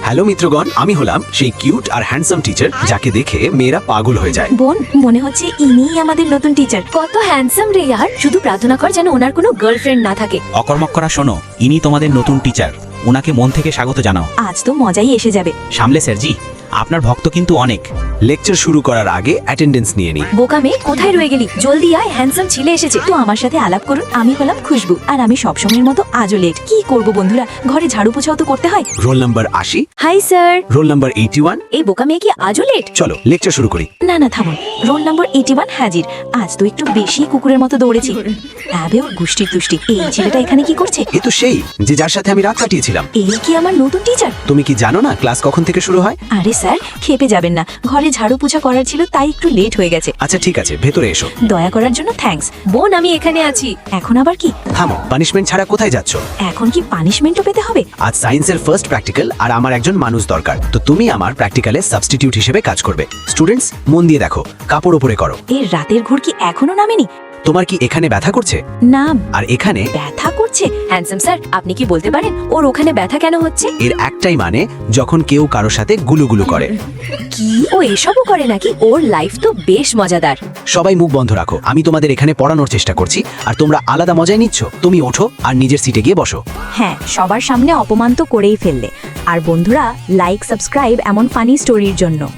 Hello মিত্রগণ, আমি হলাম সেই কিউট আর হ্যান্ডসাম টিচার যাকে দেখে মেয়েরা পাগল হয়ে যায়। বোন, মনে হচ্ছে ইনিই আমাদের নতুন টিচার। কত হ্যান্ডসাম রে यार, শুধু প্রার্থনা কর যেন ওনার কোনো গার্লফ্রেন্ড না থাকে। অকর্মক্করা শোনো, ইনি তোমাদের নতুন টিচার। ওনাকে মন থেকে স্বাগত জানাও। আজ তো মজাই এসে যাবে। সামলে স্যারজি, আপনার ভক্ত কিন্তু অনেক। লেকচার শুরু করার আগে অ্যাটেন্ডেন্স নিয়ে নি। বোকা মেয়ে, কোথায় রয়ে গেলি? জলদি আয়, হ্যান্ডসাম ছেলে এসেছে। তো আমার সাথে আলাপ করুন। আমি হলাম খুশবু, আর আমি সবসময়ের মতো আজও লেট। কি করব বন্ধুরা, ঘরে ঝাড়ু পোছাও তো করতে হয়। Roll number 80। Hi sir. Roll number 81। এই বোকা মেয়ে কি আজও লেট? চলো লেকচার শুরু করি। না না, থামুন। রোল নাম্বার 81 হাজির। আজ তো একটু বেশি কুকুরের মতো দৌড়েছি। আবে ওর গুষ্টির তুষ্টি। এই ছেলেটা এখানে কি করছে? এ তো সেই যে যার সাথে আমি রাত কাটিয়েছিলাম। এই কি আমার নতুন টিচার? তুমি কি জানো না ক্লাস কখন থেকে শুরু হয়? আরে স্যার, খেপে যাবেন না। ঘরে ঝাড়ু পোছা করার ছিল, তাই একটু লেট হয়ে গেছে। আচ্ছা ঠিক আছে, ভেতরে এসো। দয়া করার জন্য থ্যাঙ্কস। বোন, আমি এখানে আছি। এখন আবার কি? থামো, পানিশমেন্ট ছাড়া কোথায় যাচ্ছ? এখন কি পানিশমেন্টও পেতে হবে? আজ সায়েন্সের ফার্স্ট প্র্যাকটিক্যাল, আর আমার একজন মানুষ দরকার। তো তুমি আমার প্র্যাকটিক্যালে সাবস্টিটিউট হিসেবে কাজ করবে। স্টুডেন্টস মন দিয়ে দেখো, কাপড় উপরে করো। এর রাতের ঘুর কি এখনো নামেনি? তোমার কি এখানে ব্যথা করছে? না। আর এখানে? ব্যথা করছে? হ্যান্ডসাম স্যার, আপনি কি বলতে পারেন ওর ওখানে ব্যথা কেন হচ্ছে? এর একটাই মানে, যখন কেউ কারোর সাথে গুলুগুলু করে। কি ও এসবও করে নাকি? ওর লাইফ তো বেশ মজাদার। সবাই মুখ বন্ধ রাখো, আমি তোমাদের এখানে পড়ানোর চেষ্টা করছি, আর তোমরা আলাদা মজায় নিচ্ছ। তুমি ওঠো আর নিজের সিটে গিয়ে বসো। হ্যাঁ, সবার সামনে অপমান তো করেই ফেললে। আর বন্ধুরা, লাইক সাবস্ক্রাইব এমন ফানি স্টোরির জন্য।